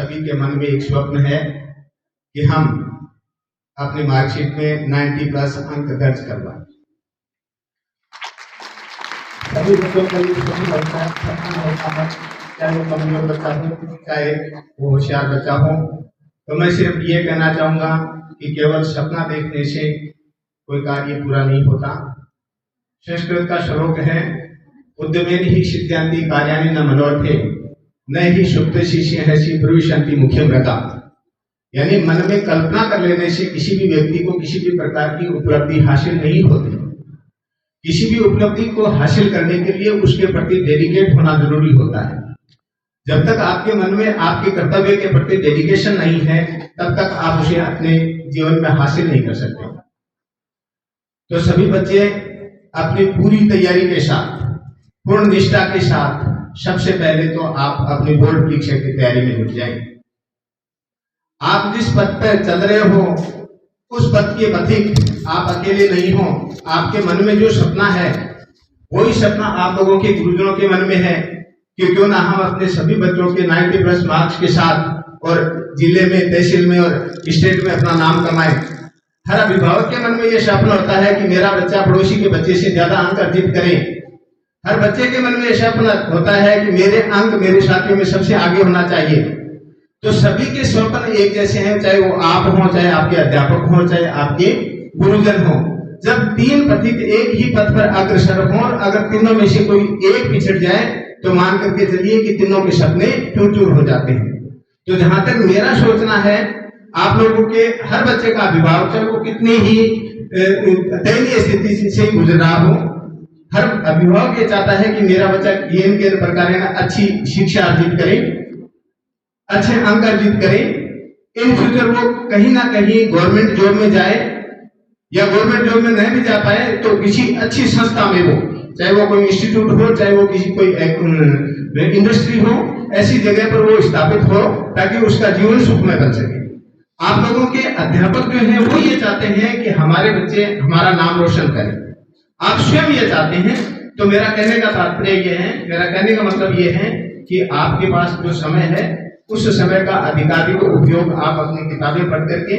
सभी के मन में एक स्वप्न है कि हम अपनी मार्कशीट में 90+ अंक दर्ज करवाएं। सभी बच्चों का ये स्वप्न होता है, सपना होता है, चाहे वो कमजोर बच्चा हो चाहे वो होशियार बच्चा हो। तो मैं सिर्फ ये कहना चाहूंगा कि केवल सपना देखने से कोई कार्य पूरा नहीं होता। संस्कृत का श्लोक है, उद्यमेन ही सिद्ध्यन्ति कार्याणि न मनोरथे न ही सुप्त शिष्य प्रविशन्ति मुख्य व्रता। यानी मन में कल्पना कर लेने से किसी भी व्यक्ति को किसी भी प्रकार की उपलब्धि हासिल नहीं होती। किसी भी उपलब्धि को हासिल करने के लिए उसके प्रति डेडिकेट होना जरूरी होता है। जब तक आपके मन में आपके कर्तव्य के प्रति डेडिकेशन नहीं है तब तक आप उसे अपने जीवन में हासिल नहीं कर सकते। तो सभी बच्चे अपनी पूरी तैयारी के साथ, पूर्ण निष्ठा के साथ सबसे पहले तो आप अपनी बोर्ड परीक्षा की तैयारी में जुट जाएं। आप जिस पथ पर चल रहे हो उस पथ के पथिक आप अकेले नहीं हो। आपके मन में जो सपना है वही सपना आप लोगों के गुरुजनों के मन में है कि क्यों ना हम अपने सभी बच्चों के 90+ मार्क्स के साथ और जिले में, तहसील में और स्टेट में अपना नाम कमाएं। हर अभिभावक के मन में यह सपना होता है कि मेरा बच्चा पड़ोसी के बच्चे से ज्यादा अंक अर्जित करे। हर बच्चे के मन में यह सपना होता है कि मेरे अंक मेरे साथियों में सबसे आगे होना चाहिए। तो सभी के स्वप्न एक जैसे हैं, चाहे वो आप हो, चाहे आपके अध्यापक हो, चाहे आपके गुरुजन हो। जब 3 पथिक एक ही पथ पर अग्रसर हो और अगर तीनों में से कोई एक पिछड़ जाए तो मान करके चलिए कि तीनों के सपने चूर-चूर हो जाते हैं। तो जहां तक मेरा सोचना है, आप लोगों के हर बच्चे का अभिभावक चाहे वो कितनी ही दयनीय स्थिति से गुजर रहा हो, हर अभिभावक ये चाहता है कि मेरा बच्चा इन के प्रकार अच्छी शिक्षा अर्जित करे, अच्छे अंक अर्जित करे। इन फ्यूचर वो कहीं ना कहीं गवर्नमेंट जॉब में जाए या गवर्नमेंट जॉब में नहीं भी जा पाए तो किसी अच्छी संस्था में वो, चाहे वो कोई इंस्टीट्यूट हो, चाहे वो किसी कोई इंडस्ट्री हो, ऐसी जगह पर वो स्थापित हो ताकि उसका जीवन सुखमय बन सके। आप लोगों के अध्यापक जो हैं वो ये चाहते हैं कि हमारे बच्चे हमारा नाम रोशन करें। आप स्वयं ये चाहते हैं। तो मेरा कहने का तात्पर्य ये है, मेरा कहने का मतलब ये है कि आपके पास जो समय है उस समय का अधिकाधिक उपयोग आप अपनी किताबें पढ़ करके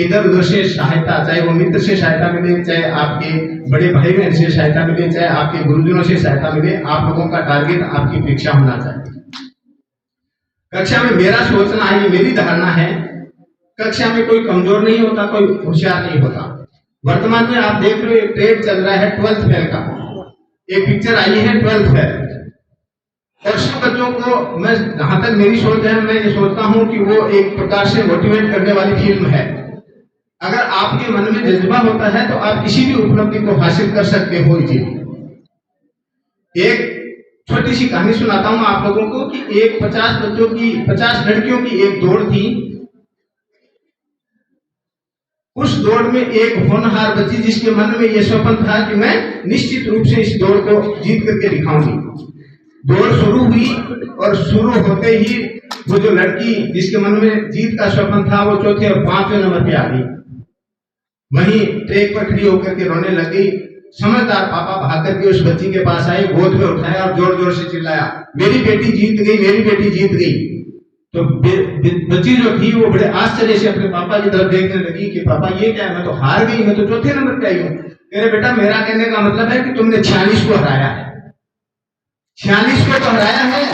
इधर उधर से सहायता, चाहे वो मित्र से सहायता मिले, चाहे आपके बड़े भाई बहन से सहायता मिले, चाहे आपके गुरुजनों से सहायता मिले, आप लोगों का टारगेट आपकी परीक्षा होना चाहिए। कक्षा में मेरा सोचना है, ये मेरी धारणा है, कक्षा में कोई कमजोर नहीं होता, कोई होशियार नहीं होता। वर्तमान में आप देख रहे हो एक ट्रेड चल रहा है 12th फेल का, एक पिक्चर आई है 12th फेल, और सब बच्चों को, मैं जहां तक मेरी सोच है, मैं ये सोचता हूं कि वो एक प्रकार से मोटिवेट करने वाली फिल्म है। अगर आपके मन में जज्बा होता है तो आप किसी भी उपलब्धि को हासिल कर सकते हो। एक छोटी सी कहानी सुनाता हूं आप लोगों को कि एक 50 लड़कियों की एक दौड़ थी। उस दौड़ में एक होनहार बच्ची जिसके मन में यह स्वप्न था कि मैं निश्चित रूप से इस दौड़ को जीत करके दिखाऊंगी। दौड़ शुरू हुई और शुरू होते ही वो जो लड़की जिसके मन में जीत का स्वप्न था वो 4थे और 5वें नंबर पे आ गई। वहीं ट्रैक पर खड़ी होकर के रोने लगी। समझदार पापा भाग करके उस बच्ची के पास आए, गोद में उठाया और जोर जोर से चिल्लाया, मेरी बेटी जीत गई, मेरी बेटी जीत गई। तो बच्ची जो थी वो बड़े आश्चर्य से अपने पापा की तरफ देखने लगी कि पापा ये क्या है, मैं तो हार गई, मैं तो 4थे नंबर पे आई हूँ। मेरे बेटा, मेरा कहने का मतलब है कि तुमने 46 को हराया है, 46 को तो हराया है।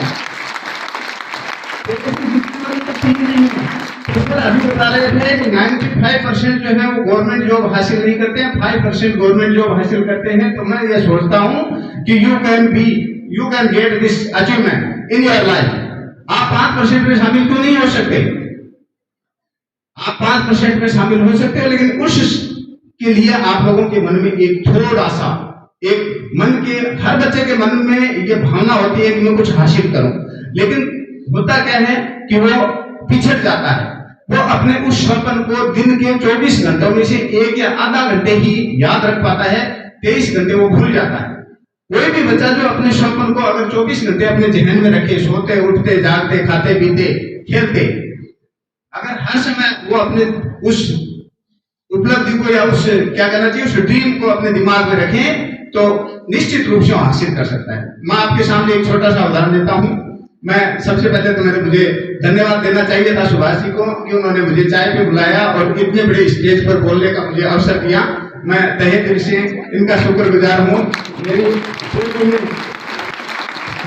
अभी बता रहे थे कि 95% जो है वो गवर्नमेंट जॉब हासिल नहीं करते हैं, 5% गवर्नमेंट जॉब हासिल करते हैं। तो मैं ये सोचता हूँ कि you can get this achievement in your life. आप 5% में शामिल क्यों नहीं हो सकते? आप 5% में शामिल हो सकते हो, लेकिन उसके लिए आप लोगों के मन में एक थोड़ा सा, एक मन के, हर बच्चे के मन में ये भावना होती है कि मैं कुछ हासिल करूं, लेकिन होता क्या है कि वो पिछड़ जाता है। वो अपने उस स्वप्न को दिन के 24 घंटों में से 1 या आधा घंटे ही याद रख पाता है, 23 घंटे वो भूल जाता है। कोई भी बच्चा जो अपने स्वप्न को अगर 24 घंटे अपने जहन में रखे, सोते उठते जागते खाते पीते खेलते, अगर हर समय वो अपने उस उपलब्धि को या उस क्या कहना चाहिए उस ड्रीम को अपने दिमाग में रखें तो निश्चित रूप से हासिल कर सकता है। मैं आपके सामने एक छोटा सा उदाहरण देता हूं। मैं सबसे पहले तो मुझे धन्यवाद देना चाहिए था सुभाष जी को कि उन्होंने मुझे चाय पे बुलाया और इतने बड़े स्टेज पर बोलने का मुझे अवसर दिया। मैं तहे दिल से इनका शुक्रगुजार हूँ।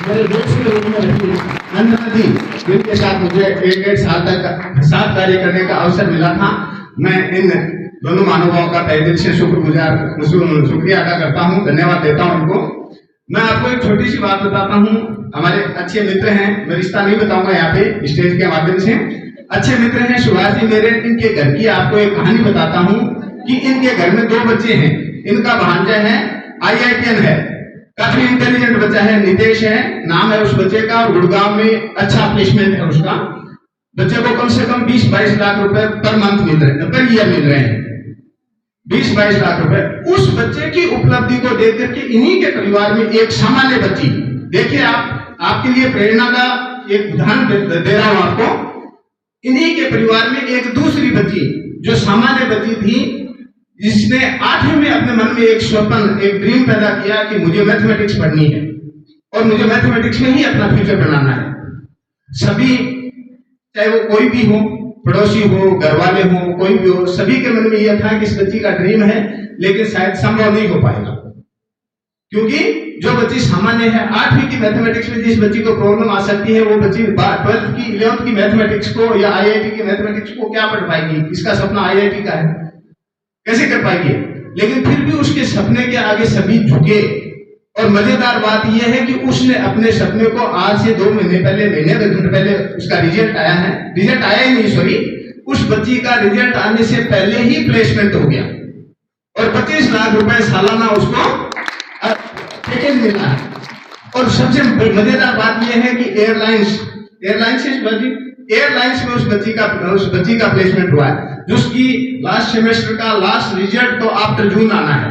मेरे दोस्त के रूप में रही अंजना जी, जिनके साथ मुझे 1-1.5 साल तक साथ कार्य करने का अवसर मिला था। मैं इन दोनों महानुभावों का तहे दिल से शुक्रिया अदा करता हूँ, धन्यवाद देता हूँ इनको। मैं आपको एक छोटी सी बात बताता हूँ। हमारे अच्छे मित्र हैं, मैं रिश्ता नहीं बताऊंगा यहाँ पे स्टेज के माध्यम से। अच्छे मित्र हैं सुभाष जी मेरे। इनके घर की आपको एक कहानी बताता हूँ कि इनके घर में 2 बच्चे हैं। इनका भांजा है IITN है, काफी इंटेलिजेंट बच्चा है, नितेश है नाम है उस बच्चे का, और गुड़गांव में अच्छा प्लेसमेंट है उसका। बच्चे को कम से कम 20-22 लाख रुपए पर मंथ मिल रहे हैं, पर ईयर मिल रहे हैं, 20-22 लाख रुपए। उस बच्चे की उपलब्धि को देख करके इन्हीं के परिवार में एक सामान्य बच्ची, देखिए आपके लिए प्रेरणा का एक उदाहरण दे रहा हूं आपको। इन्हीं के परिवार में एक दूसरी बच्ची जो सामान्य बच्ची थी, जिसने 8वीं में अपने मन में एक स्वप्न, एक ड्रीम पैदा किया कि मुझे मैथमेटिक्स पढ़नी है और मुझे मैथमेटिक्स में ही अपना फ्यूचर बनाना है। सभी, चाहे वो कोई भी हो, पड़ोसी हो, घर वाले हो, कोई भी हो, सभी के मन में यह था कि इस बच्ची का ड्रीम है, लेकिन शायद संभव नहीं हो पाएगा, क्योंकि जो बच्ची सामान्य है 8वीं की मैथमेटिक्स में जिस बच्ची को प्रॉब्लम आ सकती है, वो बच्ची 12th की 11th की मैथमेटिक्स को या IIT की मैथमेटिक्स को क्या पढ़ पाएगी? इसका सपना IIT का है, कैसे कर पाएगी? लेकिन फिर भी उसके सपने के आगे सभी झुके। और मजेदार बात यह है कि उसने अपने सपने को आज से 2 महीने पहले, महीने पहले उसका रिजल्ट आया है, रिजल्ट आया ही नहीं, सॉरी, उस बच्ची का रिजल्ट आने से पहले ही प्लेसमेंट हो गया और 25 लाख रुपए सालाना उसको पैकेज मिला है। और सबसे मजेदार बात यह है कि एयरलाइंस में उस बच्ची का प्लेसमेंट हुआ है, जिसकी लास्ट सेमेस्टर का लास्ट रिजल्ट तो आफ्टर जून आना है।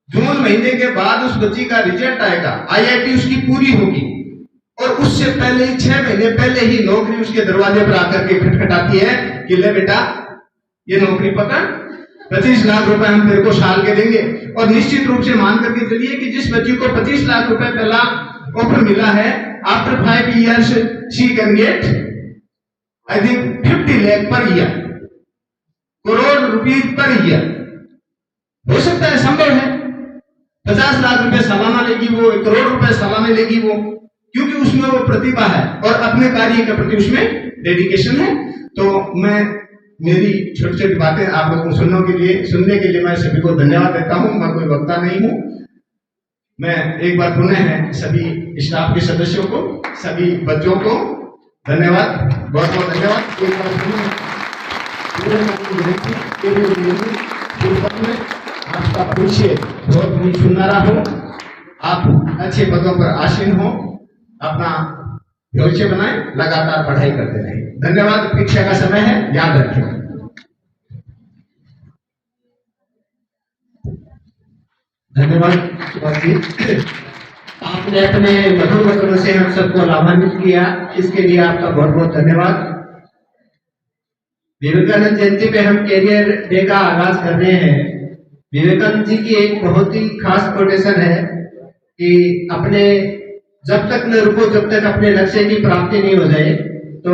जून महीने के बाद उस बच्ची का रिजल्ट आएगा, IIT उसकी पूरी होगी, और उससे पहले ही 6 महीने पहले ही नौकरी उसके दरवाजे पर आकर के खटखटाती है कि ले बेटा ये नौकरी पकड़, 25 लाख रुपए हम तेरे को साल के देंगे। और निश्चित रूप से मान करके चलिए कि जिस बच्ची को 25 लाख रुपए पहला ऑफर मिला है, after 5 years she can get I think 50 lakh per year, crore रुपए पर ईयर। हो सकता है, संभव है, 50 लाख रुपए सालाना लेगी वो, 1 करोड़ रुपए सालाना लेगी वो, क्योंकि उसमें वो प्रतिभा है और अपने कार्य के प्रति उसमें डेडिकेशन है। तो मैं मेरी छोटी छोटी बातें आप लोगों को सुनने के लिए मैं सभी को धन्यवाद देता हूं। मैं कोई वक्ता नहीं हूं। मैं एक बार पुनः है सभी स्टाफ के सदस्यों को, सभी बच्चों को धन्यवाद, बहुत बहुत धन्यवाद। आपका भविष्य बहुत ही सुनहरा हो, आप अच्छे पदों पर आसीन हो, अपना भविष्य बनाए, लगातार पढ़ाई करते रहें। धन्यवाद। परीक्षा का समय है, याद रखें। धन्यवाद सुभाष जी, आपने अपने मधुर वचनों से हम सबको लाभान्वित किया, इसके लिए आपका बहुत बहुत धन्यवाद। विवेकानंद जयंती पे हम कैरियर डे का आगाज कर रहे हैं। विवेकानंद जी की एक बहुत ही खास कोटेशन है कि अपने जब तक न रुको जब तक अपने लक्ष्य की प्राप्ति नहीं हो जाए, तो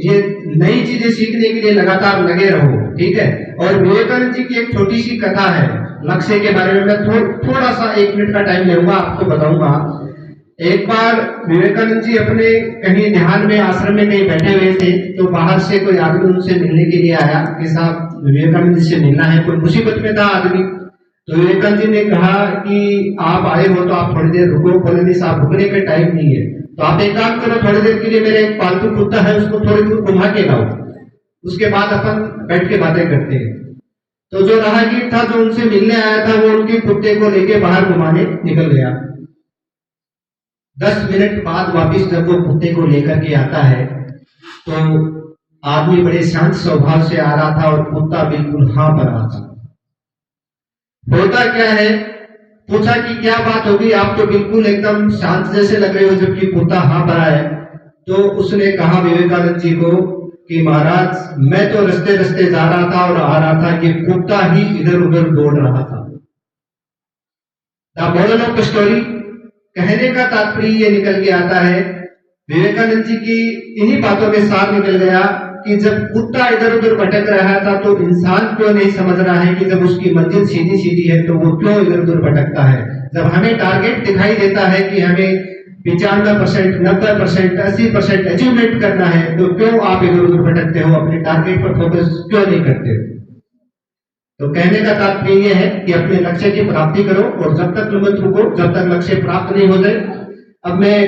ये नई चीजें सीखने के लिए लगातार लगे रहो, ठीक है। और विवेकानंद जी की एक छोटी सी कथा है लक्ष्य के बारे में, मैं थोड़ा सा 1 मिनट का टाइम लूंगा, आपको बताऊंगा। एक बार विवेकानंद जी अपने कहीं ध्यान में आश्रम में कहीं बैठे हुए थे, तो बाहर से कोई आदमी उनसे मिलने के लिए आया कि साहब विवेकानंद जी से मिलना है, कोई मुसीबत में था आदमी। तो विवेकानंद जी ने कहा कि आप आए हो तो आप थोड़ी देर रुको। बोले नहीं साहब, रुकने का टाइम नहीं है, तो आप एक काम करो, थोड़ी देर के लिए मेरे एक पालतू कुत्ता है उसको थोड़ी दूर घुमा के लाओ, उसके बाद अपन बैठ के बातें करते हैं। तो जो राहगीर था जो उनसे मिलने आया था, वो उनके कुत्ते को लेके बाहर घुमाने निकल गया। 10 मिनट बाद वापिस जब वो कुत्ते को लेकर के आता है, तो आदमी बड़े शांत स्वभाव से आ रहा था और कुत्ता बिल्कुल हाँ पर रहा था। होता क्या है, पूछा कि क्या बात होगी, आप तो बिल्कुल एकदम शांत जैसे लग रहे हो जबकि कुत्ता हाँ पर है। तो उसने कहा विवेकानंद जी को कि महाराज मैं तो रस्ते रस्ते जा रहा था और आ रहा था कि कुत्ता ही इधर उधर दौड़ रहा था। The moral of the story, कहने का तात्पर्य ये निकल के आता है विवेकानंद जी की इन्हीं बातों में सार निकल गया कि जब कुत्ता इधर उधर भटक रहा था तो इंसान क्यों नहीं समझ रहा है कि जब उसकी मंजिल सीधी सीधी है तो वो क्यों इधर उधर भटकता है। जब हमें टारगेट दिखाई देता है कि हमें 95%, 90%, 80% अचीवमेंट करना है, तो क्यों आप इधर उधर भटकते हो, अपने टारगेट पर फोकस क्यों नहीं करते हो। तो कहने का तात्पर्य यह है कि अपने लक्ष्य की प्राप्ति करो और जब तक मत रुको जब तक लक्ष्य प्राप्त नहीं हो जाए। अब मैं